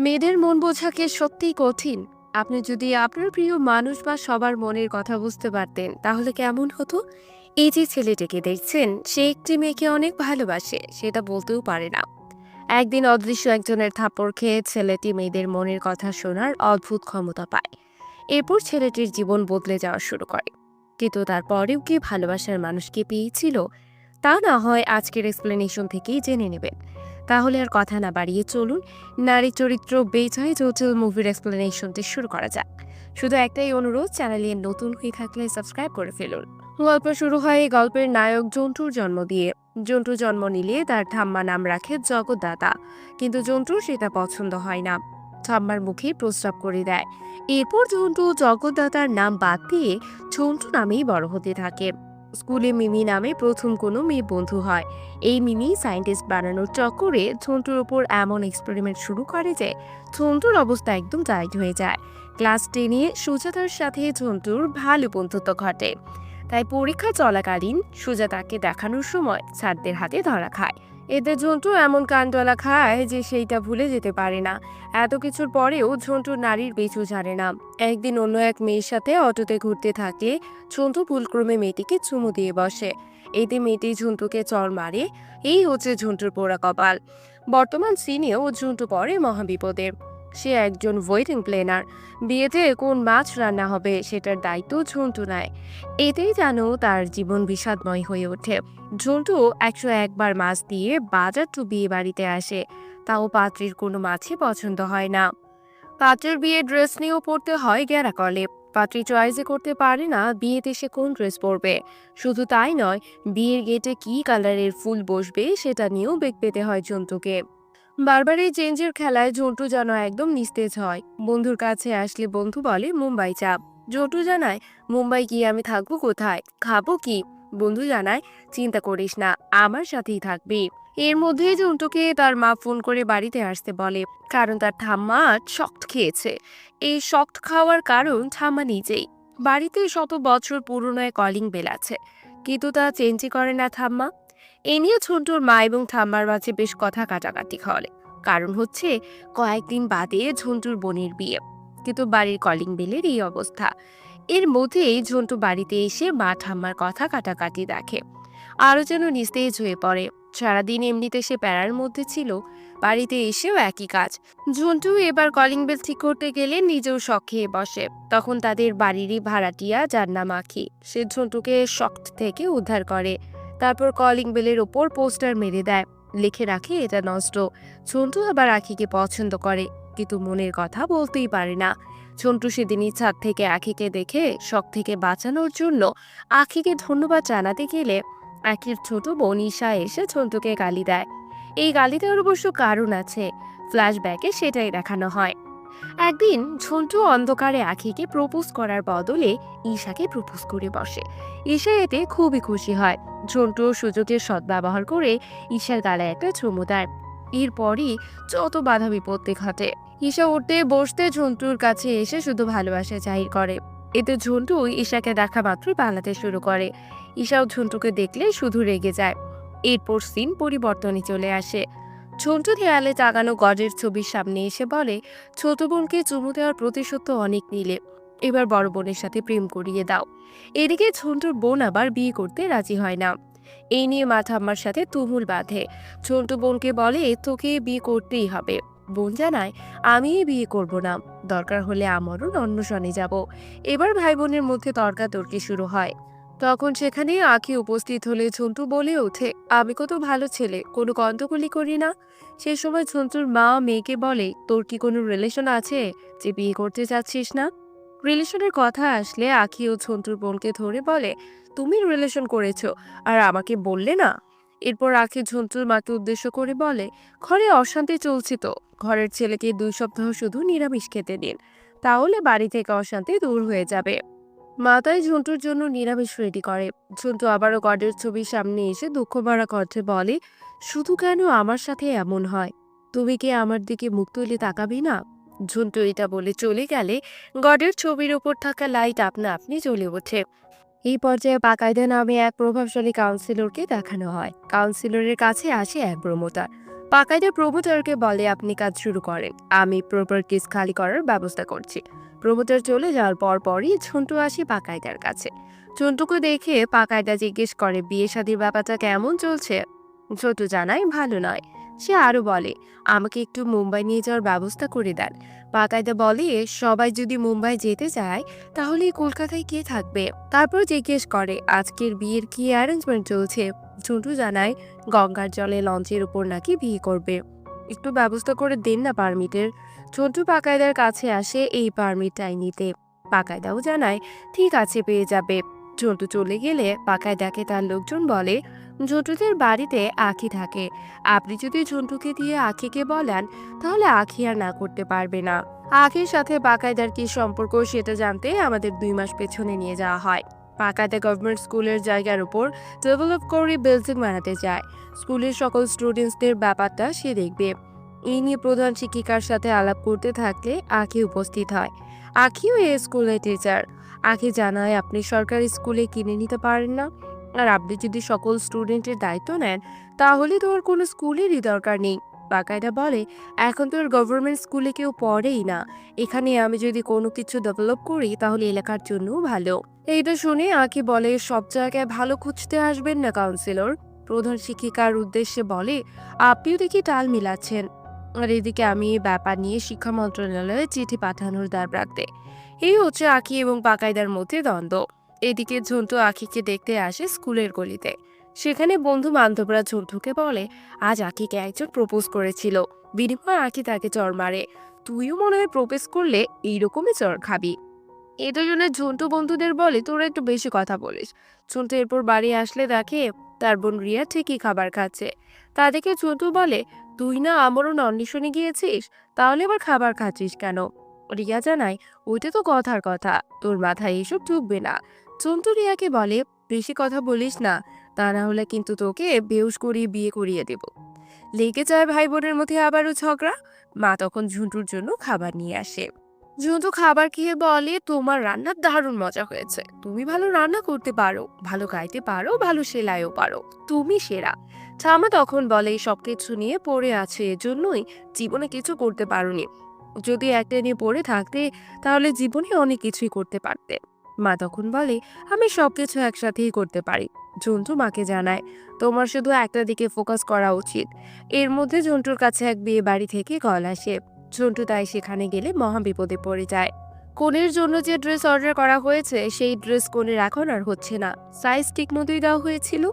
মেয়েদের মন বোঝা কি সত্যিই কঠিন? আপনি যদি আপনার প্রিয় মানুষ বা সবার মনের কথা বুঝতে পারতেন তাহলে কেমন হতো? এই যে ছেলেটিকে দেখছেন, সে একটি মেয়েকে অনেক ভালোবাসে, সেটা বলতেও পারে না। একদিন অদৃশ্য একজনের থাপ্পড় খেয়ে ছেলেটি মেয়েদের মনের কথা শোনার অদ্ভুত ক্ষমতা পায়। এরপর ছেলেটির জীবন বদলে যাওয়া শুরু করে। কিন্তু তারপরেও কি ভালোবাসার মানুষকে পেয়েছিল? তা না হয় আজকের এক্সপ্লেনেশন থেকেই জেনে নেবেন। তাহলে আর কথা না বাড়িয়ে চলুন, নারী চরিত্র বেচাই জটিল মুভির এক্সপ্লেনেশনটি শুরু করা যাক। শুধু একটাই অনুরোধ, চ্যানেলে নতুন হয়ে থাকলে সাবস্ক্রাইব করে ফেলুন। গল্প শুরু হয় এই গল্পের নায়ক জন্টুর জন্ম দিয়ে। জন্টু জন্ম নিলে তার ঠাম্মা নাম রাখে জগৎদাতা, কিন্তু জন্টুর সেটা পছন্দ হয় না। ঠাম্মার মুখে প্রস্তাব করে দেয়। এরপর জন্টু জগৎদাতার নাম বাদ দিয়ে ঝন্টু নামেই বড় হতে থাকে। স্কুলে মিমি নামে প্রথম কোনো মেয়ে বন্ধু হয়। এই মিমি সায়েন্টিস্ট বানানোর চক্করে ঝন্টুর ওপর এমন এক্সপেরিমেন্ট শুরু করে যে ঝন্টুর অবস্থা একদম টাইট হয়ে যায়। ক্লাস 10-এ সুজাতার সাথে ঝন্টুর ভালো বন্ধুত্ব ঘটে। তাই পরীক্ষা চলাকালীন সুজাতাকে দেখানোর সময় স্যারদের হাতে ধরা খায়। এতে ঝন্টু এমন কাণ্ডলা খায় যে সেইটা ভুলে যেতে পারে না। এত কিছুর পরেও ঝন্টু নারীর পিছু ছাড়ে না। একদিন অন্য এক মেয়ের সাথে অটোতে ঘুরতে থাকলে ঝন্টু ভুলক্রমে মেয়েটিকে চুমু দিয়ে বসে। এতে মেয়েটি ঝন্টুকে চড় মারে। এই হচ্ছে ঝন্টুর পোড়া কপাল। বর্তমান সিনেও ঝন্টু পড়ে মহাবিপদে। সে একজন ওয়েডিং প্ল্যানার। বিয়েতে কোন মাছ রান্না হবে সেটার দায়িত্ব ঝন্টু নেয়। এতেই যেন তার জীবন বিষাদময় হয়ে ওঠে। ঝন্টু 101 বার মাছ দিয়ে বাজার টু বিয়ে বাড়িতে আসে, তাও পাত্রীর কোনো মাছই পছন্দ হয় না। পাত্রের বিয়ের ড্রেস নিয়েও পড়তে হয় গ্যারাকলে। পাত্রী চয়েসে করতে পারে না বিয়েতে সে কোন ড্রেস পরবে। শুধু তাই নয়, বিয়ের গেটে কি কালারের ফুল বসবে সেটা নিয়েও বেগ পেতে হয় ঝন্টুকে। বারবার এই চেঞ্জের খেলায় ঝন্টু যেন একদম নিস্তেজ হয়। বন্ধুর কাছে আসলে বন্ধু বলে মুম্বাই চাপ। ঝন্টু জানায়, মুম্বাই গিয়ে আমি থাকবো কোথায়, খাবো কি? বন্ধু জানায়, চিন্তা করিস না, আমার সাথেই থাকবি। এর মধ্যেই ঝন্টুকে তার মা ফোন করে বাড়িতে আসতে বলে, কারণ তার ঠাম্মা শক্ত খেয়েছে। এই শক্ত খাওয়ার কারণ ঠাম্মা নিজেই। বাড়িতে শত বছর পুরনো এক কলিং বেল আছে, কিন্তু তা চেঞ্জই করে না ঠাম্মা। এ নিয়ে ঝন্টুর মা এবং ঠাম্মার মাঝে বেশ কথা কাটাকাটি হয়। কারণ হচ্ছে কয়েকদিন বাদে ঝন্টুর বোনের বিয়ে, কিন্তু বাড়ির কলিং বেলের এই অবস্থা। এর মধ্যেই ঝন্টু বাড়িতে এসে মা ঠাম্মার কথা কাটাকাটি দেখে। আরো যেন নিস্তেজ হয়ে পড়ে। সারাদিন এমনিতে সে প্যারার মধ্যে ছিল, বাড়িতে এসেও একই কাজ। ঝন্টু এবার কলিং বেল ঠিক করতে গেলে নিজেও শখ খেয়ে বসে। তখন তাদের বাড়িরই ভাড়াটিয়া, যার নাম আখি, সে ঝন্টুকে শক থেকে উদ্ধার করে। তারপর কলিং বেলের ওপর পোস্টার মেরে দেয়, লিখে রাখে এটা নষ্ট। ঝন্টু আবার আখিকে পছন্দ করে, কিন্তু মনের কথা বলতেই পারে না। ঝন্টু সেদিনই ছাদ থেকে আখিকে দেখে শখ থেকে বাঁচানোর জন্য আখিকে ধন্যবাদ জানাতে গেলে আখির ছোট বোন ঈশা এসে ঝন্টুকে গালি দেয়। এই গালি দেওয়ার অবশ্য কারণ আছে, ফ্ল্যাশব্যাকে সেটাই দেখানো হয়। একদিন ঝন্টু অন্ধকারে আখিকে প্রপোজ করার বদলে ঈশাকে প্রপোজ করে বসে। ঈশা এতে খুবই খুশি হয়। ঝন্টু সুযোগের সদ্ব্যবহার করে ঈশার গালে একটা চুমু দেয়। এরপরই যত বাধা বিপত্তি ঘটে। ঈশা উঠতে বসতে ঝন্টুর কাছে এসে শুধু ভালোবাসা জাহির করে। এতে ঝন্টু ঈশাকে দেখা মাত্রই পালাতে শুরু করে। ঈশাও ঝন্টুকে দেখলে শুধু রেগে যায়। এরপর সিন পরিবর্তনে চলে আসে। ঝন্টু দেয়ালে টাঙানো গডের ছবির সামনে এসে বলে, ছোট বোনকে চুমু দেওয়ার প্রতিশোধ তো অনেক নিলে, এবার বড় বোনের সাথে প্রেম করিয়ে দাও। এদিকে ঝন্টুর বোন আবার বিয়ে করতে রাজি হয় না। এই নিয়ে মা ঠাম্মার সাথে তুমুল বাঁধে। ঝন্টু বোনকে বলে, তোকে বিয়ে করতেই হবে। বোন জানায়, আমি বিয়ে করব না, দরকার হলে আমারও অন্বেষণে যাব। এবার ভাই বোনের মধ্যে তর্কাতর্কি শুরু হয়। তখন সেখানে আঁখি উপস্থিত হলে ঝন্টু বলে ওঠে, আমি কত ভালো ছেলে, কোনো গন্ডগোলই করি না। সে সময় ঝন্টুর মা মেয়েকে বলে, তোর কি কোনো রিলেশন আছে যে বিয়ে করতে চাচ্ছিস না? রিলেশনের কথা আসলে আঁখি ও ঝন্টুর বোনকে ধরে বলে, তুমি রিলেশন করেছো আর আমাকে বললে না? এরপর আঁখি ঝন্টুর মাকে উদ্দেশ্য করে বলে, ঘরে অশান্তি চলছে তো, ঘরের ছেলেকে 2 সপ্তাহ শুধু নিরামিষ খেতে দিন, তাহলে বাড়ি থেকে অশান্তি দূর হয়ে যাবে। মাতাই ঝন্টুর জন্য নিরামিষ রেডি করে। ঝন্টু আবারও গডের ছবির সামনে এসে দুঃখ ভরা কণ্ঠে বলে, শুধু কেন আমার সাথে এমন হয়? তুমি কি আমার দিকে মুখ তুলে তাকাবি না? ঝন্টু এটা বলে চলে গেলে গডের ছবির ওপর থাকা লাইট আপনা আপনি জ্বলে ওঠে। এই পর্যায়ে বাকায়দা নামে এক প্রভাবশালী কাউন্সিলরকে দেখানো হয়। কাউন্সিলরের কাছে আসে এক প্রমোটার। পাকাইদা প্রমোটারকে বলে আপনি কাজ শুরু করেন, আমি প্রপার্টিজ খালি করার ব্যবস্থা করছি। প্রমোটার চলে যাওয়ার পরই ঝন্টু আসে পাকাইদার কাছে। ঝন্টুকে দেখে পাকাইদা জিজ্ঞেস করে বিয়ে শাদীর ব্যাপারটা কেমন চলছে। ঝন্টু জানায় ভালো নয়। সে আরো বলে আমাকে একটু মুম্বাই নিয়ে যাওয়ার ব্যবস্থা করে দেন। পাকাইদা বলে সবাই যদি মুম্বাই যেতে চায় তাহলে কলকাতায় কে থাকবে। তারপর জিজ্ঞেস করে আজকের বিয়ের কি অ্যারেঞ্জমেন্ট চলছে। ঝন্টু জানায় গঙ্গার জলে লঞ্চের উপর নাকি বিয়ে করবে, একটু ব্যবস্থা করে দিন না পারমিটের। ঝন্টু পাকায়দার কাছে আসে এই পারমিটটাই নিতে। পাকায়দাও জানায় ঠিক আছে, পেয়ে যাবে। ঝন্টু চলে গেলে পাকায়দাকে তার লোকজন বলে ঝন্টুদের বাড়িতে আখি থাকে, আপনি যদি ঝন্টুকে দিয়ে আখিকে বলেন তাহলে আখি আর না করতে পারবে না। আখির সাথে পাকায়দার কি সম্পর্ক সেটা জানতে আমাদের 2 মাস পেছনে নিয়ে যাওয়া হয়। পাকায়দা গভর্নমেন্ট স্কুলের জায়গার উপর ডেভেলপ করে বিল্ডিং বানাতে চায়। স্কুলের সকল স্টুডেন্টসদের ব্যাপারটা সে দেখবে। এই নিয়ে প্রধান শিক্ষিকার সাথে আলাপ করতে থাকলে আখি উপস্থিত হয়। আখিও এই স্কুলের টিচার। আখি জানায় আপনি সরকারি স্কুলে কিনে নিতে পারেন না, আর আপনি যদি সকল স্টুডেন্টের দায়িত্ব নেন তাহলে তো আর কোনো স্কুলেরই দরকার নেই। বাকায়দা বলে এখন তো আর গভর্নমেন্ট স্কুলে কেউ পড়েই না, এখানে আমি যদি কোনো কিছু ডেভেলপ করি তাহলে এলাকার জন্যও ভালো। এইটা শুনে আঁকি বলে সব জায়গায় ভালো খুঁজতে আসবেন না কাউন্সিলর। প্রধান শিক্ষিকার উদ্দেশ্যে বলে আপনিও দেখি টাল মিলাচ্ছেন। আর এদিকে আমি এই ব্যাপার নিয়ে শিক্ষা মন্ত্রণালয়ে চিঠি পাঠানোর দাব রাখতে। এই হচ্ছে আঁকি এবং পাকাইদার মধ্যে দ্বন্দ্ব। এদিকে ঝন্টু আঁকিকে দেখতে আসে স্কুলের গলিতে। সেখানে বন্ধু বান্ধবরা ঝন্টুকে বলে আজ আঁকিকে একজন প্রপোজ করেছিল, বিনিময়ে আঁকি তাকে চড় মারে। তুইও মনে হয় প্রপোজ করলে এইরকমই চড় খাবি। এই দুজনে ঝন্টু বন্ধুদের বলে তোরা একটু বেশি কথা বলিস। ঝন্টু এরপর বাড়ি আসলে দেখে তার বোন রিয়া ঠিকই খাবার খাচ্ছে। তা দেখে ঝন্টু বলে তুই না আমরণ অন্বেষণে গিয়েছিস, তাহলে আবার খাবার খাচ্ছিস কেন? রিয়া জানায় ওইটা তো কথার কথা, তোর মাথায় এসব ঢুকবে না। ঝন্টু রিয়াকে বলে বেশি কথা বলিস না, তা না হলে কিন্তু তোকে বেহুশ করিয়ে বিয়ে করিয়ে দেব। লেগে যায় ভাই বোনের মধ্যে আবারও ঝগড়া। মা তখন ঝুন্টুর জন্য খাবার নিয়ে আসে। ঝুন্টু খাবার খেয়ে বলে তোমার রান্নার দারুণ মজা হয়েছে, তুমি ভালো রান্না করতে পারো, ভালো গাইতে পারো, ভালো সেলাইও পারো, তুমি সেরা। ঠামা তখন বলে সবকিছু নিয়ে পড়ে আছে এজন্যই জীবনে কিছু করতে পারোনি, যদি একটা নিয়ে পড়ে থাকতে তাহলে জীবনে অনেক কিছুই করতে পারতে। মা তখন বলে আমি সবকিছু একসাথেই করতে পারি। ঝন্টু মাকে জানায় তোমার শুধু একটা দিকে ফোকাস করা উচিত। এর মধ্যে ঝন্টুর কাছে এক বিয়ে বাড়ি থেকে কল আসে। ঝন্টু তাই সেখানে গেলে মহা বিপদে পড়ে যায়। কনের জন্য যে ড্রেস অর্ডার করা হয়েছে সেই ড্রেস কনের এখন আর হচ্ছে না। সাইজ ঠিক মতোই দেওয়া হয়েছিল,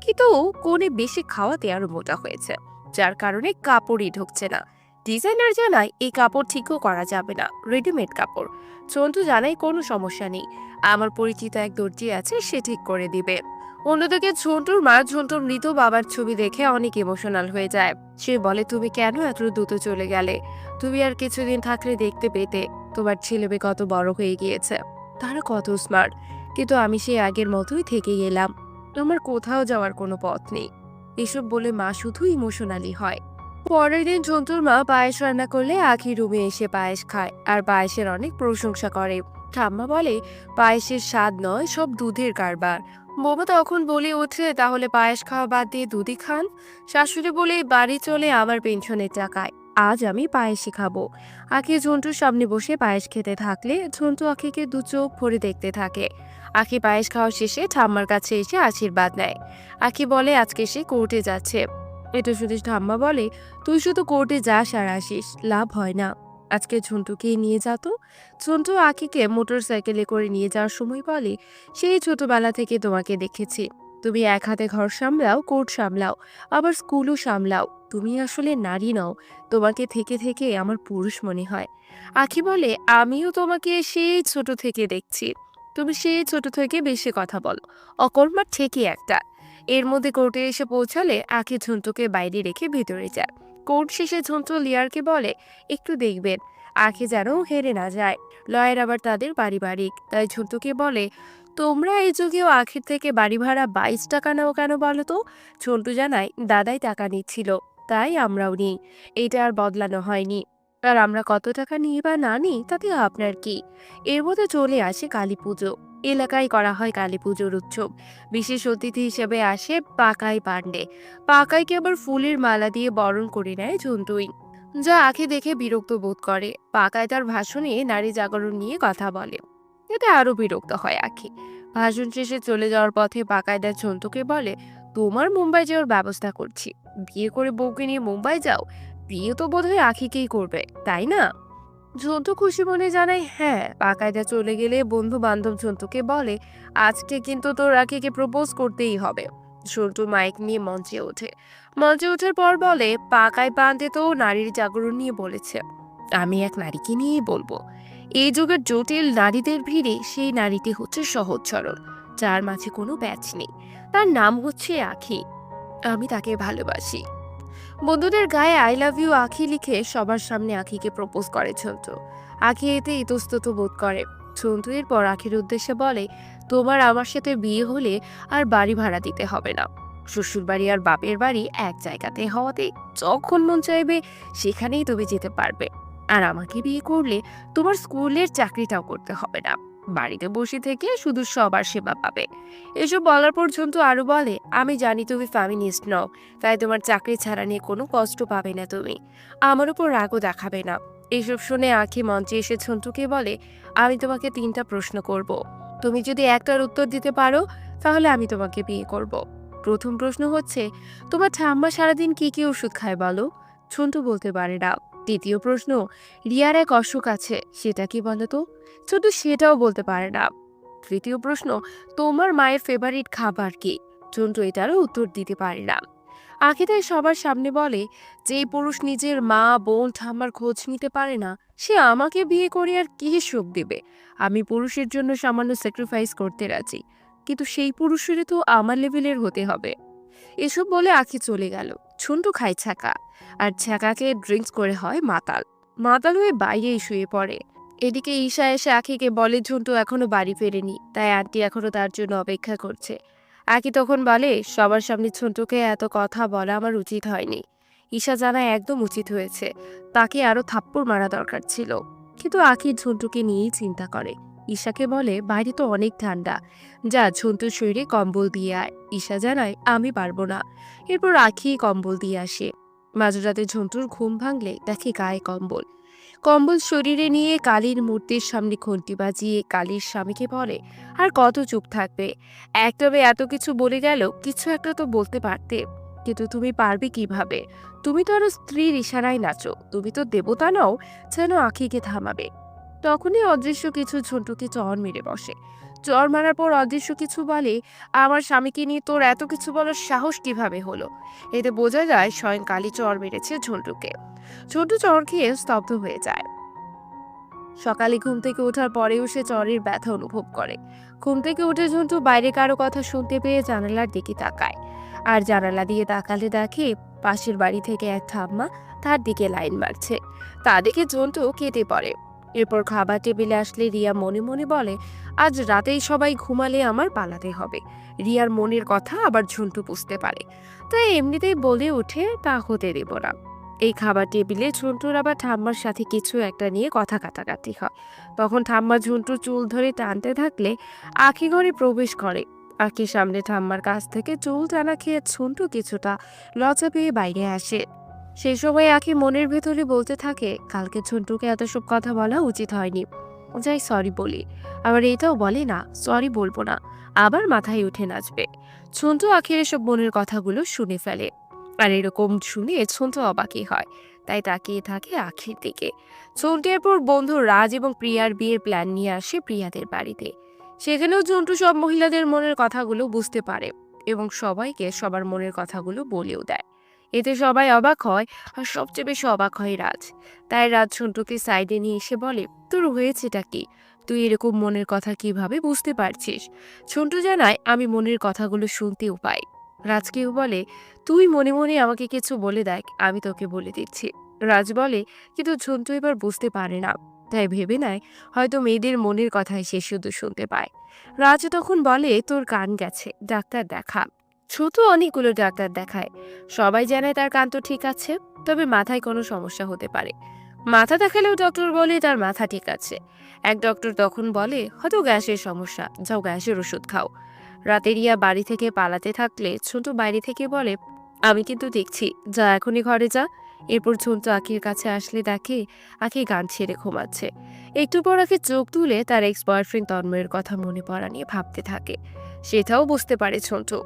কিন্তু কনে বেশি খাওয়াতে আরো মোটা হয়েছে, যার কারণে কাপড়ই ঢুকছে না। ডিজাইনার জানায় এই কাপড় ঠিকও করা যাবে না, রেডিমেড কাপড়। ঝন্টু জানায় কোনো সমস্যা নেই, আমার পরিচিত এক দর্জি আছে, সে ঠিক করে দিবে। অন্যদিকে ঝন্টুর মা ঝন্টুর মৃত বাবার ছবি দেখে অনেক ইমোশনাল হয়ে যায়। সে বলে তুমি কেন এত দ্রুত চলে গেলে, তুমি আর কিছুদিন থাকলে দেখতে পেতে তোমার ছেলে মেয়ে কত বড় হয়ে গিয়েছে, তারা কত স্মার্ট, কিন্তু আমি সেই আগের মতোই থেকে গেলাম, আমার কোথাও যাওয়ার কোনো পথ নেই। এসব বলে মা শুধু ইমোশনালি হয়। পরের দিন ঝন্টুর মা পায়েস রান্না করলে আখি রুমে এসে পায়েস খায় আর পায়েসের অনেক প্রশংসা করে। ঠাম্মা বলে পায়েসের স্বাদ নয়, সব দুধের কারবার। বৌমা তখন বলে ওঠে তাহলে পায়েস খাওয়া বাদ দিয়ে দুধই খান। শাশুড়ি বলে বাড়ি চলে আমার পেনশনের টাকায়, আজ আমি পায়েসই খাবো। আখি ঝন্টুর সামনে বসে পায়েস খেতে থাকলে ঝন্টু আখিকে দু চোখ ভরে দেখতে থাকে। আখি পায়েস খাওয়া শেষে ঠাম্মার কাছে এসে আশীর্বাদ নেয়। আখি বলে আজকে সে কোর্টে যাচ্ছে। এটা শুধু ঠাম্মা বলে তুই শুধু কোর্টে যাস আর আসিস, লাভ হয় না, আজকে ঝন্টুকে নিয়ে যেত। ঝন্টু আখিকে মোটর সাইকেলে করে নিয়ে যাওয়ার সময় বলে সেই ছোটবেলা থেকে তোমাকে দেখেছি, তুমি এক হাতে ঘর সামলাও, কোর্ট সামলাও, আবার স্কুলও সামলাও, তুমি আসলে নারী নও, তোমাকে থেকে থেকে আমার পুরুষ মনে হয়। আখি বলে আমিও তোমাকে সেই ছোট থেকে দেখছি, তুমি সেই ছোট থেকে বেশি কথা বলো, অকর্মার ঠিকই একটা। এর মধ্যে কোর্টে এসে পৌঁছালে আখি ঝন্টুকে বাইরে রেখে ভেতরে যায়। কোর্ট শেষে ঝন্টু লিয়ারকে বলে একটু দেখবেন আখি যেন হেরে না যায়। লয়ের আবার তাদের পারিবারিক, তাই ঝন্টুকে বলে তোমরা এই যুগেও আখির থেকে বাড়ি ভাড়া 22 টাকা নাও কেন বলো তো? ঝন্টু জানায় দাদাই টাকা নিচ্ছিল, তাই আমরাও নিই, এটা আর বদলানো হয়নি। আর আমরা কত টাকা নিই বা না নিই তাতে আপনার কি। এর মধ্যে চলে আসে কালী পুজো। এলাকায় করা হয় কালী পুজোর উৎসব। বিশেষ অতিথি হিসেবে আসে পাকাই পান্ডে। পাকাইকে আবার ফুলের মালা দিয়ে বরণ করে নেয় ঝন্টুই, যা আঁখি দেখে বিরক্ত বোধ করে। পাকাই তার ভাষণে নারী জাগরণ নিয়ে কথা বলে, এতে আরো বিরক্ত হয় আঁখি। ভাষণ শেষে চলে যাওয়ার পথে পাকাইদার ঝন্টুকে বলে, তোমার মুম্বাই যাওয়ার ব্যবস্থা করছি। বিয়ে করে বউকে নিয়ে মুম্বাই যাও? বিয়ে তো বোধহয় আঁখিকেই করবে, তাই না? ঝন্টু খুশি মনে জানায়, হ্যাঁ। পাকায়দা চলে গেলে বন্ধু বান্ধব ঝন্টুকে বলে, আজকে কিন্তু তোর আঁখিকে প্রপোজ করতেই হবে। ঝন্টু মাইক নিয়ে মঞ্চে ওঠে। মঞ্চে ওঠার পর বলে, পাকায় পান্তে তো নারীর জাগরণ নিয়ে বলেছে, আমি এক নারীকে নিয়েই বলবো। এই যুগের জটিল নারীদের ভিড়ে সেই নারীটি হচ্ছে সহজ সরল, যার মাঝে কোনো ব্যাচ নেই। তার নাম হচ্ছে আঁখি। আমি তাকে ভালোবাসি। বন্ধুদের গায়ে আই লাভ ইউ আঁখি লিখে সবার সামনে আঁখিকে প্রপোজ করে ঝন্টু। আঁখি এতে ইতস্তত বোধ করে। ঝন্টু এরপর আঁখির উদ্দেশ্যে বলে, তোমার আমার সাথে বিয়ে হলে আর বাড়ি ভাড়া দিতে হবে না। শ্বশুর বাড়ি আর বাপের বাড়ি এক জায়গাতে হওয়াতে যখন মন চাইবে সেখানেই তুমি যেতে পারবে। আর আমাকে বিয়ে করলে তোমার স্কুলের চাকরিটাও করতে হবে না, বাড়িতে বসে থেকে শুধু সবার সেবা পাবে। এসব বলার পর ঝন্টু আরো বলে, আমি জানি তুমি ফ্যামিনিস্ট নও, তাই তোমার চাকরি ছাড়া নিয়ে কোনো কষ্ট পাবে না তুমি, আমার উপর রাগও দেখাবে না। এইসব শুনে আঁখি মঞ্চে এসে ঝন্টুকে বলে, আমি তোমাকে 3টা প্রশ্ন করব। তুমি যদি একটার উত্তর দিতে পারো তাহলে আমি তোমাকে বিয়ে করব। প্রথম প্রশ্ন হচ্ছে, তোমার ঠাম্মা সারাদিন কি কি ওষুধ খায় বলো? ঝন্টু বলতে পারে না। দ্বিতীয় প্রশ্ন, রিয়ার এক অসুখ আছে, সেটা কি বলো তো? ছোট সেটাও বলতে পারে না। তৃতীয় প্রশ্ন, তোমার মায়ের ফেভারিট খাবার কি? ঝন্টু এটারও উত্তর দিতে পারে না। আঁখি তাই সবার সামনে বলে, যে পুরুষ নিজের মা বোন ঠাম্মার খোঁজ নিতে পারে না, সে আমাকে বিয়ে করে আর কি সুখ দেবে? আমি পুরুষের জন্য সামান্য স্যাক্রিফাইস করতে রাজি, কিন্তু সেই পুরুষেরই তো আমার লেভেলের হতে হবে। এসব বলে আঁখি চলে গেল। ঝন্টু খায় ছ্যাঁকা, আর ছ্যাঁকাকে ড্রিঙ্কস করে হয় মাতাল। মাতাল হয়ে বাইরেই শুয়ে পড়ে। এদিকে ঈশা এসে আঁখিকে বলে, ঝন্টু এখনো বাড়ি ফেরেনি, তাই আন্টি এখনো তার জন্য অপেক্ষা করছে। আঁখি তখন বলে, সবার সামনে ঝন্টুকে এত কথা বলা আমার উচিত হয়নি। ঈশা জানায়, একদম উচিত হয়েছে, তাকে আরো থাপ্পড় মারা দরকার ছিল। কিন্তু আঁখি ঝন্টুকে নিয়েই চিন্তা করে। ঈশাকে বলে, বাইরে তো অনেক ঠান্ডা, যা ঝন্টুর শরীরে কম্বল দিয়ে আয়। ঈশা জানায়, আমি পারবো না। এরপর আঁখি কম্বল দিয়ে আসে। মাঝরাতে ঝন্টুর ঘুম ভাঙলে দেখে গায়ে কম্বল। কম্বল শরীরে নিয়ে কালীর মূর্তির সামনে ঘন্টি বাজিয়ে কালীর স্বামীকে বলে, আর কত চুপ থাকবে? একটা মেয়ে এত কিছু বলে গেল, কিছু একটা তো বলতে পারতে। কিন্তু তুমি পারবে কিভাবে? তুমি তো আরো স্ত্রীর ইশারায় নাচো, তুমি তো দেবতা নও যেন আঁখিকে থামাবে। তখনই অদৃশ্য কিছু ঝন্টুকে চর মেরে বসে। চর মারার পর অদৃশ্য কিছু বলে, আমার স্বামীকে নিয়ে তোর এত কিছু বলার সাহস কিভাবে হলো? এতে বোঝা যায় স্বয়ং কালী চর মেরেছে ঝন্টুকে। ঝন্টু চর খেয়ে স্তব্ধ হয়ে যায়। সকালে ঘুম থেকে ওঠার পরেও সে চরের ব্যথা অনুভব করে। ঘুম থেকে উঠে ঝন্টু বাইরে কারো কথা শুনতে পেয়ে জানালার দিকে তাকায়। আর জানালা দিয়ে তাকালে দেখে পাশের বাড়ি থেকে এক ঠাম্মা তার দিকে লাইন মারছে। তা দেখে ঝন্টু কেটে পড়ে। এরপর খাবার টেবিলে আসলে রিয়া মনে মনে বলে, আজ রাতেই সবাই ঘুমালে আমার পালাতে হবে। রিয়ার মনের কথা আবার ঝন্টু বুঝতে পারে, তাই এমনিতেই বলে ওঠে, তা হতে দেব না। এই খাবার টেবিলে ঝন্টুর আবার ঠাম্মার সাথে কিছু একটা নিয়ে কথা কাটাকাটি হয়। তখন ঠাম্মা ঝন্টুর চুল ধরে টানতে থাকলে আঁখি ঘরে প্রবেশ করে। আঁখির সামনে ঠাম্মার কাছ থেকে চুল টানা খেয়ে ঝন্টু কিছুটা লজ্জা পেয়ে বাইরে আসে। সেই সময় আঁখি মনের ভেতরে বলতে থাকে, কালকে ঝন্টুকে এত সব কথা বলা উচিত হয়নি, যাই সরি বলি। আবার এটাও বলে, না সরি বলবো না, আবার মাথায় উঠে নাচবে। ঝন্টু আঁখির এসব মনের কথাগুলো শুনে ফেলে। আর এরকম শুনে ঝন্টু অবাকই হয়, তাই তাকিয়ে থাকে আঁখির দিকে। ঝন্টু এরপর বন্ধু রাজ এবং প্রিয়ার বিয়ের প্ল্যান নিয়ে আসে প্রিয়াদের বাড়িতে। সেখানেও ঝন্টু সব মহিলাদের মনের কথাগুলো বুঝতে পারে এবং সবাইকে সবার মনের কথাগুলো বলেও দেয়। এতে সবাই অবাক হয়, আর সবচেয়ে বেশি অবাক হয় রাজ। তাই রাজ ঝন্টুকে সাইডে নিয়ে এসে বলে, তোর হয়েছেটা কি? তুই এরকম মনের কথা কিভাবে বুঝতে পারছিস? ঝন্টু জানায়, আমি মনের কথাগুলো শুনতেও পাই। রাজকেও বলে, তুই মনে মনে আমাকে কিছু বলে দেখ, আমি তোকে বলে দিচ্ছি। রাজ বলে, কিন্তু ঝন্টু এবার বুঝতে পারে না, তাই ভেবে নেয় হয়তো মেয়েদের মনের কথাই সে শুধু শুনতে পায়। রাজ তখন বলে, তোর কান গেছে, ডাক্তার দেখা। ছোট অনেকগুলো ডাক্তার দেখায়, সবাই জানায় তার কান তো ঠিক আছে, তবে মাথায় কোনো সমস্যা হতে পারে। মাথা দেখালেও ডক্টর বলে তার মাথা ঠিক আছে। এক ডক্টর তখন বলে হয়তো গ্যাসের সমস্যা, যাও গ্যাসের ওষুধ খাও। রাতে রিয়া বাড়ি থেকে পালাতে থাকলে ছোট বাইরে থেকে বলে আমি কিন্তু দেখছি, যা এখনই ঘরে যা। এরপর ঝন্টু আখির কাছে আসলে দেখে আখি গান ছেড়ে ঘুমাচ্ছে। একটু পর আখি চোখ তুলে তার এক্স বয়ফ্রেন্ড তন্ময়ের কথা মনে পড়া নিয়ে ভাবতে থাকে। সেটাও বুঝতে পারে ঝন্টু।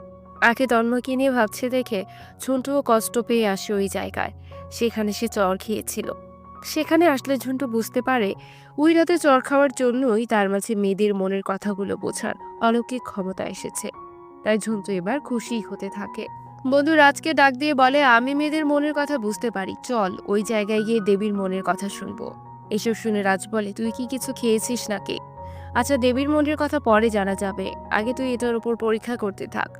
আখি তন্ময়কে নিয়ে ভাবছে দেখে ঝন্টুও কষ্ট পেয়ে আসে ওই জায়গায়। সেখানে সে চর খেয়েছিল। সেখানে আসলে ঝন্টু বুঝতে পারে ওই রাতে চর খাওয়ার জন্যই তার মাঝে মেয়েদের মনের কথাগুলো বোঝার অলৌকিক ক্ষমতা এসেছে। তাই ঝন্টু এবার খুশি হতে থাকে। বন্ধু রাজকে ডাক দিয়ে বলে আমি মেয়েদের মনের কথা বুঝতে পারি, চল ওই জায়গায় গিয়ে দেবীর মনের কথা শুনবো। এসব শুনে রাজ বলে তুই কি কিছু খেয়েছিস নাকি? আচ্ছা দেবীর মনের কথা পরে জানা যাবে, আগে তুই এটার উপর পরীক্ষা করতে থাক।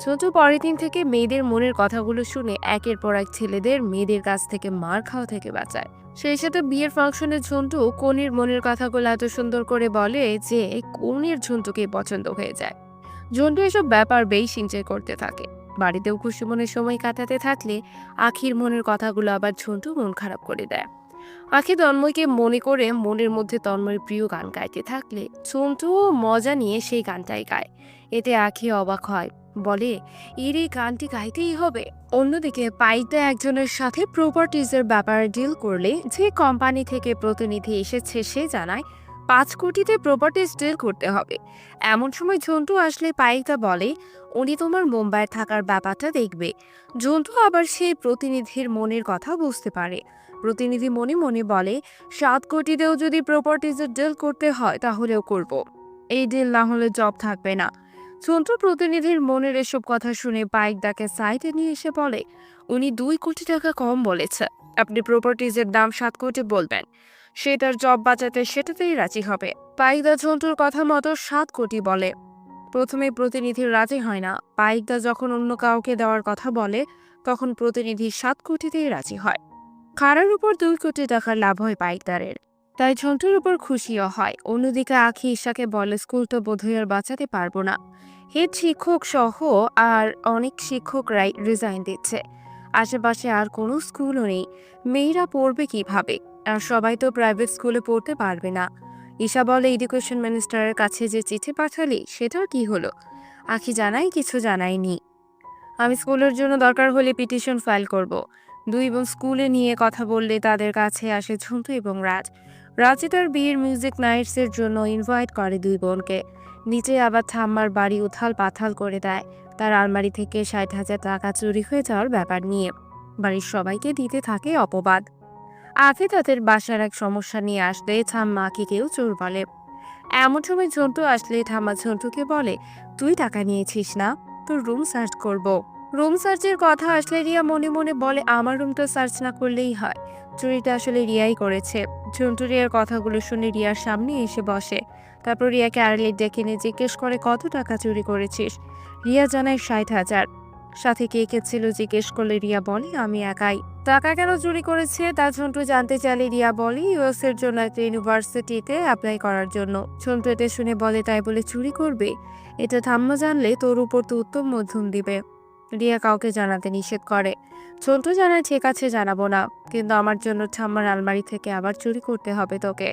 ছোট পরের দিন থেকে মেয়েদের মনের কথাগুলো শুনে একের পর এক ছেলেদের মেয়েদের কাছ থেকে মার খাওয়া থেকে বাঁচায়। সেই সাথে বিয়ের ফাংশনে ঝন্টু কনের মনের কথাগুলো এত সুন্দর করে বলে যে কনের ঝন্টুকে পছন্দ হয়ে যায়। ঝন্টু এসব ব্যাপার বেশ এনজয় করতে থাকে। বাড়িতেও খুশি মনে সময় কাটাতে থাকলে আখির মনের কথাগুলো আবার ঝন্টু মন খারাপ করে দেয়। আখি তন্ময়কে মনে করে মনের মধ্যে তন্ময়ের প্রিয় গান গাইতে থাকলে ঝন্টুও মজা নিয়ে সেই গানটাই গায়। এতে আখি অবাক হয়, বলে এর এই গানটি গাইতেই হবে। অন্যদিকে পাইতে একজনের সাথে প্রপার্টিজের ব্যাপারে ডিল করলে যে কোম্পানি থেকে প্রতিনিধি এসেছে সে জানায় 5 কোটিতে প্রপার্টিজ ডিল করতে হবে। এমন সময় ঝন্টু আসলে পাইতা বলে উনি তোমার মুম্বাইয়ে থাকার ব্যাপারটা দেখবে। ঝন্টু আবার সেই প্রতিনিধির মনের কথা বুঝতে পারে। প্রতিনিধি মনে মনে বলে 7 কোটিতেও যদি প্রপার্টিজের ডিল করতে হয় তাহলেও করব। এই ডিল না হলে জব থাকবে না। ঝন্টু প্রতিনিধির মনের এসব কথা শুনে বাইক ডাকে সাইডে নিয়ে এসে বলে উনি 2 কোটি টাকা কম বলেছে, আপনি প্রপার্টিজের দাম 7 কোটি বলবেন। সে তার জব বাঁচাতে সেটাতেই রাজি হবে। পাইকদা ঝন্টুর কথা মতো 7 কোটি বলে। প্রথমে প্রতিনিধির রাজি হয় না। পাইকদা যখন অন্য কাউকে দেওয়ার কথা বলে তখন প্রতিনিধি 7 কোটিতেই রাজি হয়। খাড়ার উপর 2 কোটি টাকার লাভ হয় পাইকদারের। তাই ঝন্টুর উপর খুশিও হয়। অন্যদিকে আখি ঈশাকে বলে স্কুল তো বোধহয় আর বাঁচাতে পারবো না। হেড শিক্ষক সহ আর অনেক শিক্ষকরাই রিজাইন দিচ্ছে। আশেপাশে আর কোনো স্কুলও নেই, মেয়েরা পড়বে কিভাবে? আর সবাই তো প্রাইভেট স্কুলে পড়তে পারবে না। ঈশা বলে এডুকেশন মিনিস্টারের কাছে যে চিঠি পাঠালি সেটার কি হলো? আখি জানাই কিছু জানাইনি। আমি স্কুলের জন্য দরকার হলে পিটিশন ফাইল করব। দুই বোন স্কুলে নিয়ে কথা বললে তাদের কাছে আসে ঝন্টু এবং রাজ। রাজে তার বিয়ের মিউজিক নাইটসের জন্য ইনভাইট করে দুই বোনকে। নিচে আবার ঠাম্মার বাড়ি উথাল পাথাল করে দেয় তার আলমারি থেকে 60,000 টাকা চুরি হয়ে যাওয়ার ব্যাপার নিয়ে। বাড়ির সবাইকে দিতে থাকে অপবাদ। আগে তাদের বাসার এক সমস্যা নিয়ে আসলে ঠাম্মা আখিকেও চোর বলে। এমন সময় ঝন্টু আসলে ঠাম্মা ঝন্টুকে বলে তুই টাকা নিয়েছিস না, তোর রুম সার্চ করব। রুম সার্চের কথা আসলে রিয়া মনে মনে বলে আমার রুমটা সার্চ না করলেই হয়, চুরিটা আসলে রিয়াই করেছে। ঝন্টু রিয়ার কথাগুলো শুনে রিয়ার সামনে এসে বসে। তারপর রিয়াকে আড়ালে ডেকে নিয়ে জিজ্ঞেস করে কত টাকা চুরি করেছিস। রিয়া জানায় 60,000। সাথে কে কে ছিল জিজ্ঞেস করলে রিয়া বলে আমি একাই। টাকা কেন চুরি করেছে তা ঝন্টু জানতে চাইলে রিয়া বলে ইউএস এর জন্য একটা ইউনিভার্সিটিতে অ্যাপ্লাই করার জন্য। ঝন্টু এটা শুনে বলে তাই বলে চুরি করবে? এটা ঠাম্মা জানলে তোর উপর তো উত্তম মধ্যম দিবে। রিয়া কাউকে জানাতে নিষেধ করে। ঝন্টু জানায় ঠিক আছে জানাবো না, কিন্তু আমার জন্য ঠাম্মার আলমারি থেকে আবার চুরি করতে হবে তোকে।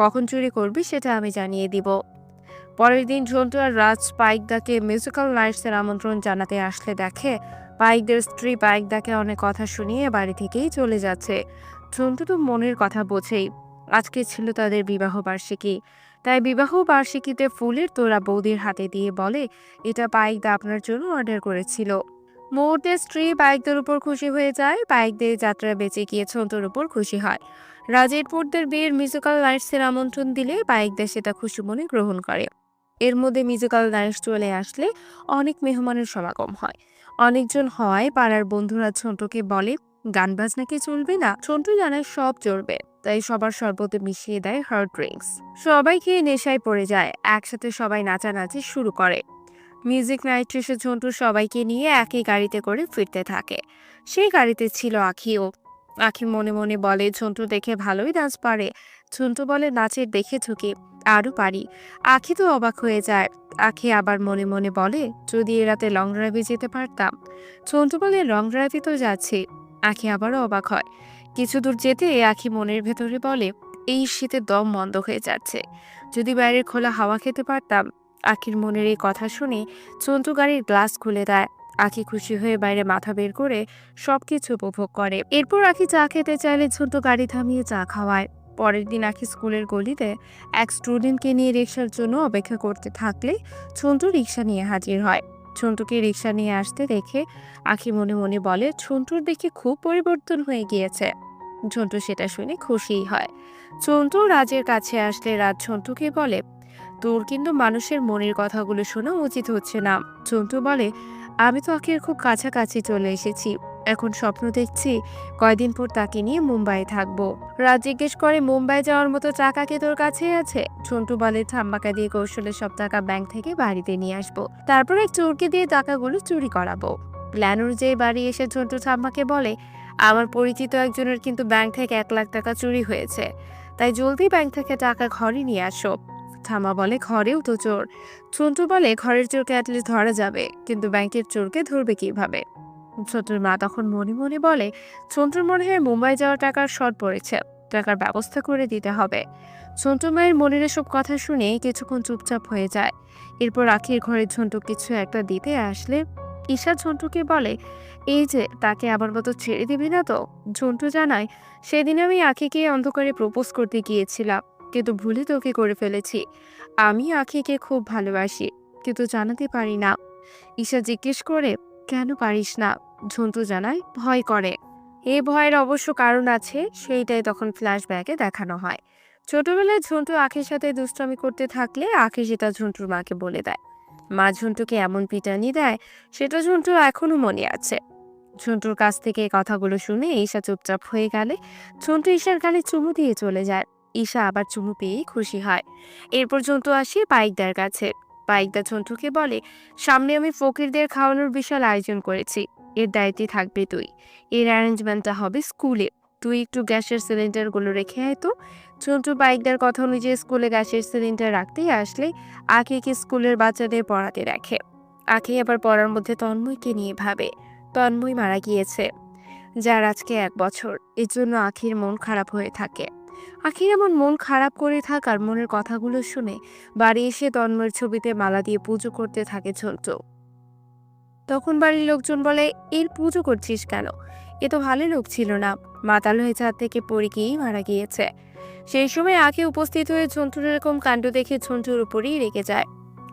কখন চুরি করবি সেটা আমি জানিয়ে দিব। পরের দিন ঝন্টু আর রাজ পাইকদাকে মিউজিক্যাল নাইটসের আমন্ত্রণ জানাতে আসলে দেখে পাইকদের স্ত্রী পাইকদাকে অনেক কথা শুনিয়ে বাড়ি থেকেই চলে যাচ্ছে। ঝন্টু তো মনের কথা বোঝেই। আজকে ছিল তাদের বিবাহ বার্ষিকী, তাই বিবাহ বার্ষিকীতে ফুলের তোড়া বৌদির হাতে দিয়ে বলে এটা পাইকদা আপনার জন্য অর্ডার করেছিল। মুহূর্তে স্ত্রী পাইকদের উপর খুশি হয়ে যায়। পাইকদের যাত্রা বেঁচে গিয়ে ঝন্টুর উপর খুশি হয়। রাজেরপুরদের বিয়ের মিউজিক্যাল নাইটসের আমন্ত্রণ দিলে পাইকদের সেটা খুশি মনে গ্রহণ করে। এর মধ্যে মিউজিক্যাল নাইটস চলে আসলে অনেক মেহমানের সমাগম হয়। অনেকজন হওয়ায় পাড়ার বন্ধুরা ঝন্টুকে বলে গান বাজনা কি চলবে না? ঝন্টু জানায় সব চলবে, তাই সবার শরবতে মিশিয়ে দেয় হার্ড ড্রিঙ্কস। সবাই খেয়ে নেশায় পড়ে যায়। একসাথে সবাই নাচানাচি শুরু করে। মিউজিক নাইট শেষে ঝন্টু সবাইকে নিয়ে একই গাড়িতে করে ফিরতে থাকে। সেই গাড়িতে ছিল আখিও। আখি মনে মনে বলে ঝন্টু দেখে ভালোই নাচ পারে। ঝন্টু বলে নাচের দেখেছো কি? আরো পারি। আখি তো অবাক হয়ে যায়। আখি আবার মনে মনে বলে যদি এ রাতে লং ড্রাইভে যেতে পারতাম। ঝন্টু বলে লং ড্রাইভে তো যাচ্ছি। আখি আবারও অবাক হয়। কিছু দূর যেতে আখি মনের ভেতরে বলে, এই শীতে দম বন্ধ হয়ে যাচ্ছে, যদি বাইরের খোলা হাওয়া খেতে পারতাম। আখির মনের এই কথা শুনে চন্টু গাড়ির গ্লাস খুলে দেয়। আখি খুশি হয়ে বাইরে মাথা বের করে সবকিছু উপভোগ করে। এরপর আখি চা খেতে চাইলে ছোট গাড়ি থামিয়ে চা খাওয়ায়। পরের দিন আখি স্কুলের গলিতে এক স্টুডেন্টকে নিয়ে রিক্সার জন্য অপেক্ষা করতে থাকলে ঝন্টু রিক্সা নিয়ে হাজির হয়। ঝন্টুকে রিক্সা নিয়ে আসতে দেখে আখি মনে মনে বলে, ঝন্টুর দেখে খুব পরিবর্তন হয়ে গিয়েছে। ঝন্টু সেটা শুনে খুশিই হয়। ঝন্টু রাজের কাছে আসলে রাজ ঝন্টুকে বলে, তোর কিন্তু মানুষের মনের কথাগুলো শোনা উচিত হচ্ছে না। ঝন্টু বলে, আমি তো আখির খুব কাছাকাছি চলে এসেছি, এখন স্বপ্ন দেখছি কয়দিন পর তাকে নিয়ে মুম্বাই থাকবো। রাজ জিজ্ঞেস করে, মুম্বাই যাওয়ার মতো টাকা কি তোর কাছে আছে? ঝন্টু বলে, ঠাম্মাকে দিয়ে কৌশলে সব টাকা ব্যাংক থেকে বাড়িতে নিয়ে আসবো, তারপর এক চোরকে দিয়ে টাকাগুলো চুরি করাবো। প্ল্যান অনুযায়ী বাড়ি এসে ঝন্টু ঠাম্মাকে বলে, আমার পরিচিত একজনের কিন্তু ব্যাংক থেকে 1 লাখ টাকা চুরি হয়েছে, তাই জলদি ব্যাংক থেকে টাকা ঘরে নিয়ে আসো। ঠাম্মা বলে, ঘরেও তো চোর। ঝন্টু বলে, ঘরের চোরকে অ্যাটলিস্ট ধরা যাবে, কিন্তু ব্যাংকের চোরকে ধরবে কিভাবে? ঝন্টুর মা তখন মনে মনে বলে, ঝন্টুর মনে হয় মুম্বাই যাওয়ার টাকার শর্ট পড়েছে, টাকার ব্যবস্থা করে দিতে হবে। ঝন্টু মায়ের মনের এসব কথা শুনে কিছুক্ষণ চুপচাপ হয়ে যায়। এরপর আখির ঘরে ঝন্টু কিছু একটা দিতে আসলে ঈশা ঝন্টুকে বলে, এই যে, তাকে আমার মতো ছেড়ে দিবি না তো? ঝন্টু জানায়, সেদিন আমি আখিকে অন্ধকারে প্রপোজ করতে গিয়েছিলাম, কিন্তু ভুলে তোকে করে ফেলেছি। আমি আখিকে খুব ভালোবাসি, কিন্তু জানাতে পারি না। ঈশা জিজ্ঞেস করে, কেন পারিস না? ঝন্টু জানায়, ভয় করে। এই ভয়ের অবশ্য কারণ আছে, সেইটাই তখন ফ্ল্যাশব্যাকে দেখানো হয়। ছোটবেলায় ঝন্টু আখির সাথে দুষ্টামি করতে থাকলে আখি সেটা ঝন্টুর মাকে বলে দেয়। মা ঝন্টুকে এমন পিটানি দেয়, সেটা ঝন্টু এখনো মনে আছে। ঝন্টুর কাছ থেকে এই কথাগুলো শুনে ঈশা চুপচাপ হয়ে গেলে ঝন্টু ঈশার গালে চুমু দিয়ে চলে যায়। ঈশা আবার চুমু পেয়েই খুশি হয়। এরপর ঝন্টু আসে পাইকদার কাছে। পাইকদা ঝন্টুকে বলে, সামনে আমি ফকিরদের খাওয়ানোর বিশাল আয়োজন করেছি, এর দায়িত্বে থাকবে তুই। এর অ্যারেঞ্জমেন্টটা হবে স্কুলে, তুই একটু গ্যাসের সিলিন্ডারগুলো রেখে আয় তো। ঝন্টু পাইকদার কথা অনুযায়ী স্কুলে গ্যাসের সিলিন্ডার রাখতেই আসলে আখিকে স্কুলের বাচ্চাদের পড়াতে রাখে। আখি আবার পড়ার মধ্যে তন্ময়কে নিয়ে ভাবে। তন্ময় মারা গিয়েছে, যার আজকে 1 বছর। এর জন্য আখির মন খারাপ হয়ে থাকে। আখির এমন মন খারাপ করে থাকার মনের কথাগুলো শুনে বাড়ি এসে তন্ময়ের ছবিতে মালা দিয়ে পুজো করতে থাকে ঝন্টু। তখন বাড়ির লোকজন বলে, এর পুজো করছিস কেন? এ তো ভালো লোক ছিল না, মাতাল হয়ে ছাদ থেকে পড়ে গিয়েই মারা গিয়েছে। সেই সময় আখি উপস্থিত হয়ে ঝন্টুর এরকম কাণ্ড দেখে ঝন্টুর উপরেই রেগে যায়।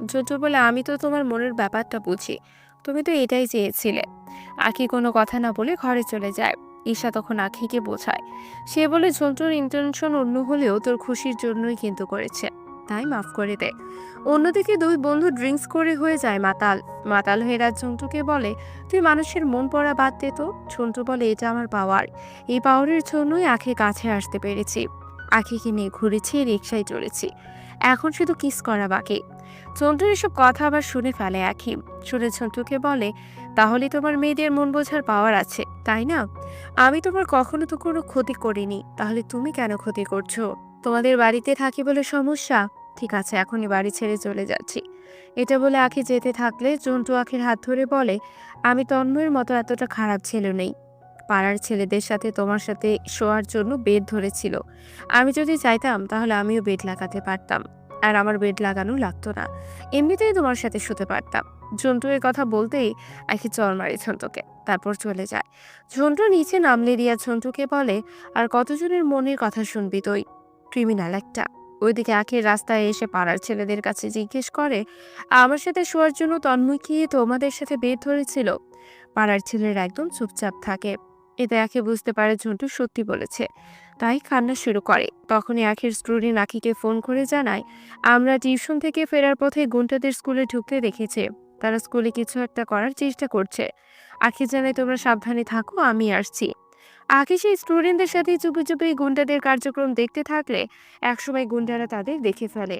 ঝন্টু বলে, আমি তো তোমার মনের ব্যাপারটা বুঝি, তুমি তো এটাই চেয়েছিলে। আখি কোনো কথা না বলে ঘরে চলে যায়। ঈশা তখন আখিকে বোঝায়, সে বলে, ঝন্টুর ইন্টেনশন অন্য হলেও তোর খুশির জন্যই কিন্তু করেছে, তাই মাফ করে দে। অন্যদিকে দুই বন্ধু ড্রিঙ্কস করে হয়ে যায় মাতাল। মাতাল হয়ে রাজ ঝন্টুকে বলে, তুই মানুষের মন পড়া বাদ দে তো। ঝন্টু বলে, এটা আমার পাওয়ার, এই পাওয়ারের জন্যই আখির কাছে আসতে পেরেছি। আখিকে নিয়ে ঘুরেছি, রিক্সায় চড়েছি, এখন শুধু কিস করা বাকি। ঝন্টুর এসব কথা আবার শুনে ফেলে আখি। শুনে ঝন্টুকে বলে, তাহলে তোমার মেয়েদের মন বোঝার পাওয়ার আছে, তাই না? আমি তোমার কখনো তো কোনো ক্ষতি করিনি, তাহলে তুমি কেন ক্ষতি করছো? তোমাদের বাড়িতে থাকি বলে সমস্যা? ঠিক আছে, এখনই বাড়ি ছেড়ে চলে যাচ্ছি। এটা বলে আখি যেতে থাকলে ঝন্টু আখির হাত ধরে বলে, আমি তন্ময়ের মতো এতটা খারাপ ছেলে নেই। পাড়ার ছেলেদের সাথে তোমার সাথে শোয়ার জন্য বেড ধরেছিল, আমি যদি চাইতাম তাহলে আমিও বেড লাগাতে পারতাম, আর আমার বেড লাগানো লাগতো না, এমনিতেই তোমার সাথে শুতে পারতাম। ঝন্টু এর কথা বলতেই আখি চর মারে ঝন্টুকে, তারপর চলে যায়। ঝন্টু নিচে নামলে রিয়া ঝন্টুকে বলে, আর কতজনের মনের কথা শুনবি তুই, ক্রিমিনাল একটা। ওইদিকে আখির রাস্তায় এসে পাড়ার ছেলেদের কাছে জিজ্ঞেস করে, আমার সাথে শোয়ার জন্য তন্ময় কি তোমাদের সাথে বেড ধরেছিল? পাড়ার ছেলেরা একদম চুপচাপ থাকে। এতে আখি বুঝতে পারে ঝন্টু সত্যি বলেছে, তাই কান্না শুরু করে। তখনই আখির স্টুডেন্ট আখিকে ফোন করে জানায়, আমরা টিউশন থেকে ফেরার পথে গুন্টাদের স্কুলে ঢুকতে দেখেছে, তারা স্কুলে কিছু একটা করার চেষ্টা করছে। আখি জানায়, তোমরা সাবধানে থাকো, আমি আসছি। আখি সেই স্টুডেন্টদের সাথে চুপি চুপি গুন্ডাদের কার্যক্রম দেখতে থাকলে একসময় গুন্ডারা তাদের দেখে ফেলে।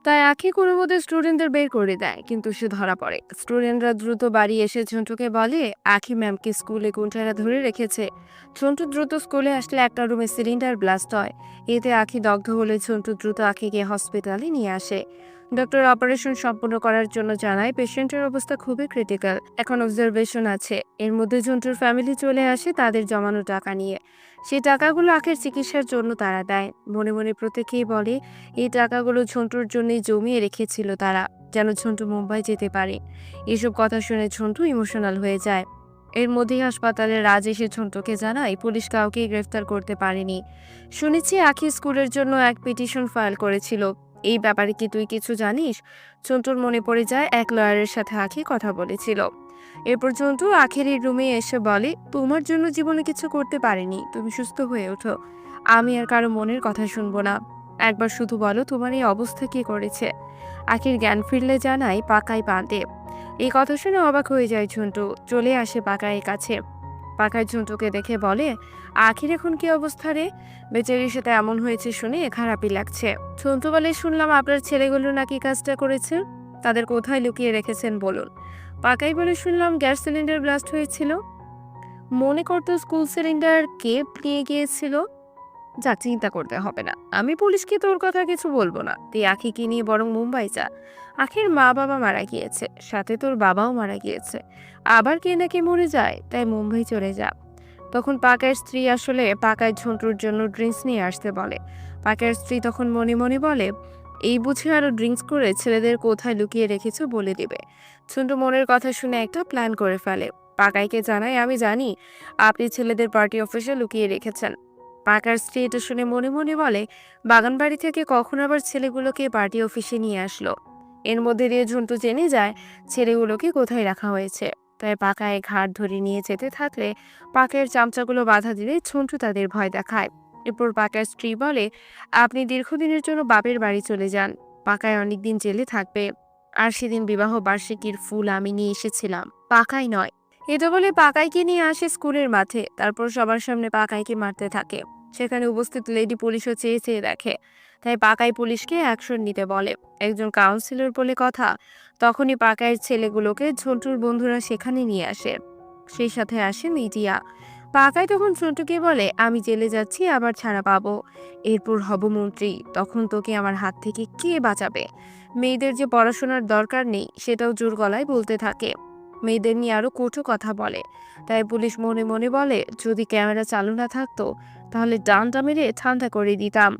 তাই আখি কোনো মতে স্টুডেন্টদের বের করে দেয়, কিন্তু সে ধরা পড়ে। স্টুডেন্টরা দ্রুত বাড়ি এসে ঝন্টুকে বলে, আখি ম্যামকে স্কুলে গুন্ডারা ধরে রেখেছে। ঝন্টু দ্রুত স্কুলে আসলে একটা রুমে সিলিন্ডার ব্লাস্ট হয়। এতে আখি দগ্ধ হলে ঝন্টু দ্রুত আখিকে হসপিটালে নিয়ে আসে। ডক্টর অপারেশন সম্পূর্ণ করার জন্য জানায় পেশেন্টের অবস্থা খুবই ক্রিটিক্যাল, এখন অবজারভেশন আছে। এর মধ্যে ঝন্টুর ফ্যামিলি চলে আসে তাদের জমানো টাকা নিয়ে। সেই টাকাগুলো আখের চিকিৎসার জন্য তারা দেয়। মনে মনে প্রত্যেকেই বলে এই টাকাগুলো ঝন্টুর জন্যই জমিয়ে রেখেছিল তারা, যেন ঝন্টু মুম্বাই যেতে পারে। এসব কথা শুনে ঝন্টু ইমোশনাল হয়ে যায়। এর মধ্যেই হাসপাতালে রাজ এসে ঝন্টুকে জানায় পুলিশ কাউকেই গ্রেফতার করতে পারেনি। শুনেছি আখি স্কুলের জন্য এক পিটিশন ফাইল করেছিল, এই ব্যাপারে কি তুই কিছু জানিস? ঝন্টুর মনে পড়ে যায় এক লয়ারের সাথে আখি কথা বলেছিল। এরপর ঝন্টু আখের এই রুমে এসে বলে, তোমার জন্য জীবনে কিছু করতে পারিনি, তুমি সুস্থ হয়ে ওঠো। আমি আর কারো মনের কথা শুনবো না, একবার শুধু বলো তোমার এই অবস্থা কি করেছে। আখির জ্ঞান ফিরলে জানাই পাকাই বাঁধে। এই কথা শুনে অবাক হয়ে যায় ঝন্টু, চলে আসে পাকাইয়ের কাছে। পাকাই ঝন্টুকে দেখে বলে, আখির এখন কি অবস্থা রে? বেচারির সাথে এমন হয়েছে শুনে খারাপই লাগছে। ঝন্টু বলে, শুনলাম আপনার ছেলেগুলো নাকি কাজটা করেছে, তাদের কোথায় লুকিয়ে রেখেছেন বলুন। পাকাই বলে, শুনলাম গ্যাস সিলিন্ডার ব্লাস্ট হয়েছিল। মনে করতো স্কুল সিলিন্ডার কে নিয়ে গিয়েছিল। যা, চিন্তা করতে হবে না, আমি পুলিশকে তোর কথা কিছু বলবো না, তুই আখিকে নিয়ে বরং মুম্বাই যা। আখির মা বাবা মারা গিয়েছে, সাথে তোর বাবাও মারা গিয়েছে, আবার কে নাকি মরে যায়, তাই মুম্বাই চলে যা। তখন পাকায়ের স্ত্রী আসলে পাকায় ঝন্টুর জন্য ড্রিঙ্কস নিয়ে আসতে বলে। পাকায়ের স্ত্রী তখন মনে মনে বলে, এই বুঝে আরো ড্রিঙ্কস করে ছেলেদের কোথায় লুকিয়ে রেখেছো বলে দিবে। ঝন্টু মনের কথা শুনে একটা প্ল্যান করে ফেলে। পাকাইকে জানায়, আমি জানি আপনি ছেলেদের পার্টি অফিসে লুকিয়ে রেখেছেন। পাকার স্ত্রী এটা শুনে মনে মনে বলে, বাগানবাড়ি থেকে কখন আবার ছেলেগুলোকে পার্টি অফিসে নিয়ে আসলো। এর মধ্যে দিয়ে ঝন্টু জেনে যায় ছেলেগুলোকে কোথায় রাখা হয়েছে। তাই পাকায় ঘাট ধরে নিয়ে যেতে থাকলে পাকের চামচাগুলো বাধা দিলে ঝন্টু তাদের ভয় দেখায়। এরপর পাকার স্ত্রী বলে, আপনি দীর্ঘদিনের জন্য বাপের বাড়ি চলে যান, পাকায় অনেকদিন জেলে থাকবে। আর সেদিন বিবাহ বার্ষিকীর ফুল আমি নিয়ে এসেছিলাম, পাকাই নয়। এটা বলে পাকাইকে নিয়ে আসে স্কুলের মাঠে, তারপর সবার সামনে পাকাইকে মারতে থাকে। সেখানে উপস্থিত লেডি পুলিশও চেয়ে চেয়ে দেখে, তাই পাকাই পুলিশকে অ্যাকশন নিতে বলে। একজন কাউন্সিলর বলে কথা। তখনই পাকাইয়ের ছেলেগুলোকে ঝন্টুর বন্ধুরা সেখানে নিয়ে আসে, সেই সাথে আসে মিডিয়া। পাকাই তখন ঝন্টুকে বলে, আমি জেলে যাচ্ছি, আবার ছাড়া পাবো, এরপর হব মন্ত্রী, তখন তোকে আমার হাত থেকে কে বাঁচাবে? মেয়েদের যে পড়াশোনার দরকার নেই সেটাও জোর গলায় বলতে থাকে। মেয়েদের নিয়ে আরো কটু কথা বলে। তাই পুলিশ মনে মনে বলে, যদি ক্যামেরা চালু না থাকতো তাহলে ডানটা মেরে ঠান্ডা করে দিতাম।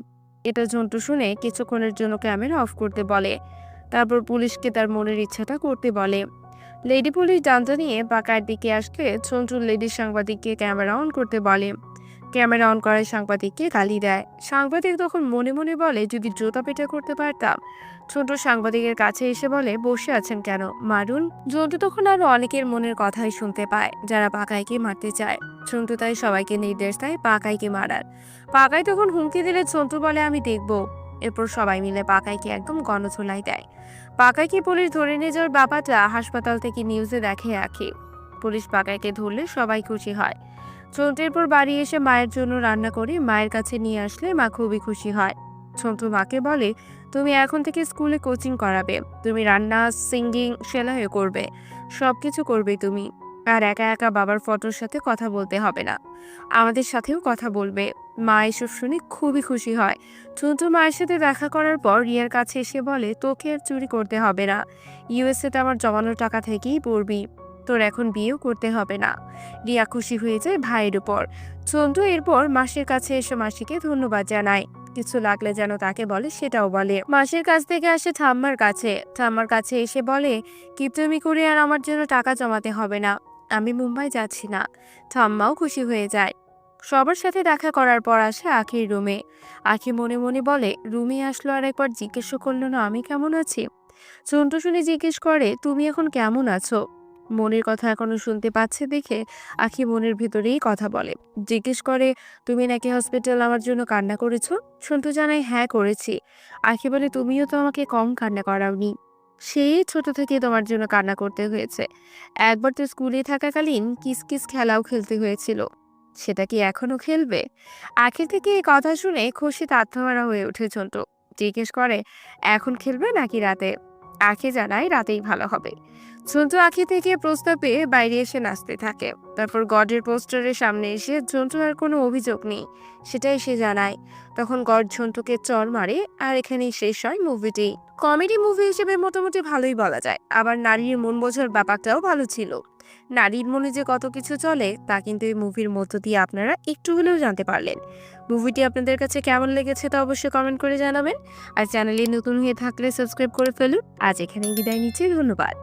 এটা ঝন্টু শুনে কিছুক্ষণের জন্য ক্যামেরা অফ করতে বলে। তারপর পুলিশকে তার মনের ইচ্ছাটা করতে বলে। লেডি পুলিশ ডান্ডা নিয়ে পাকার দিকে আসলে ঝন্টু লেডি সাংবাদিককে ক্যামেরা অন করতে বলে। ক্যামেরা অন করায় সাংবাদিককে গালি দেয়। সাংবাদিক তখন মনে মনে বলে, যদি জুতা পেটা করতে পারতাম। ছোট সাংবাদিকের কাছে এসে বলে, বসে আছেন কেন, মারুন। ঝন্টু তখন আরো অনেকের মনের কথাই শুনতে পায়, যারা পাকাইকে মারতে চায়। ঝন্টু তাই সবাইকে নির্দেশ দেয় পাকাইকে মারার। পাকাই তখন হুমকি দিলে ঝন্টু বলে, আমি দেখব। এরপর সবাই মিলে পাকাইকে একদম গণধোলাই দেয়। পাকাইকে পুলিশ ধরে নিয়ে যাওয়ার ব্যাপারটা হাসপাতাল থেকে নিউজে দেখে রাখে। পুলিশ পাকাইকে ধরলে সবাই খুশি হয়। ঝন্টুর পর বাড়ি এসে মায়ের জন্য রান্না করে মায়ের কাছে নিয়ে আসলে মা খুবই খুশি হয়। ঝন্টু মাকে বলে, তুমি এখন থেকে স্কুলে কোচিং করাবে, তুমি রান্না, সিঙ্গিং, সেলাইও করবে, সবকিছু করবে তুমি। আর একা একা বাবার ফটোর সাথে কথা বলতে হবে না, আমাদের সাথেও কথা বলবে। মা এসব শুনে খুবই খুশি হয়। ঝন্টু মায়ের সাথে দেখা করার পর রিয়ার কাছে এসে বলে, তোকে আর চুরি করতে হবে না, ইউএসএতে আমার জমানো টাকা থেকেই পড়বি, তোর এখন বিয়েও করতে হবে না। রিয়া খুশি হয়ে যায় ভাইয়ের উপর। ঝন্টু এরপর মাসির কাছে এসে মাসিকে ধন্যবাদ জানায়। কিছু লাগলে যেন তাকে বলে সেটাও বলে। মাসির কাছ থেকে আসে ঠাম্মার কাছে। ঠাম্মার কাছে এসে বলে, কিপটামি করে আর আমার জন্য টাকা জমাতে হবে না, আমি মুম্বাই যাচ্ছি না। ঠাম্মাও খুশি হয়ে যায়। সবার সাথে দেখা করার পর আসে আখির রুমে। আখি মনে মনে বলে, রুমে আসলো আর একবার জিজ্ঞেস করলো না আমি কেমন আছি। ঝন্টু শুনে জিজ্ঞেস করে, তুমি এখন কেমন আছো? মনের কথা এখনো শুনতে পাচ্ছে দেখে আখি মনের ভিতরেই কথা বলে। জিজ্ঞেস করে, তুমি নাকি হসপিটাল আমার জন্য কান্না করেছো? সন্তু জানায়, হ্যাঁ করেছি। আখি বলে, তুমিও তো আমাকে কম কান্না করাওনি, সেই ছোট থেকে তোমার জন্য কান্না করতে হয়েছে। একবার তো স্কুলে থাকাকালীন কিস কিস খেলাও খেলতে হয়েছিল, সেটা কি এখনো খেলবে? আখি থেকে এই কথা শুনে খুশিতে আত্মহারা হয়ে ওঠে ঝন্টু। জিজ্ঞেস করে, এখন খেলবে নাকি রাতে? আখি জানায়, রাতেই ভালো হবে। ঝন্টু আঁখি থেকে প্রস্তাব পেয়ে বাইরে এসে নাচতে থাকে। তারপর গডের পোস্টারের সামনে এসে ঝন্টু আর কোনো অভিযোগ নেই সেটাই সে জানায়। তখন গড ঝন্টুকে চড় মারে আর এখানেই শেষ হয় মুভিটি। কমেডি মুভি হিসেবে মোটামুটি ভালোই বলা যায়, আবার নারীর মন বোঝার ব্যাপারটাও ভালো ছিল। নারীর মনে যে কত কিছু চলে তা কিন্তু এই মুভির মধ্য দিয়ে আপনারা একটু হলেও জানতে পারলেন। মুভিটি আপনাদের কাছে কেমন লেগেছে তা অবশ্যই কমেন্ট করে জানাবেন। আর চ্যানেলে নতুন হয়ে থাকলে সাবস্ক্রাইব করে ফেলুন। আজ এখানেই বিদায় নিচ্ছি, ধন্যবাদ।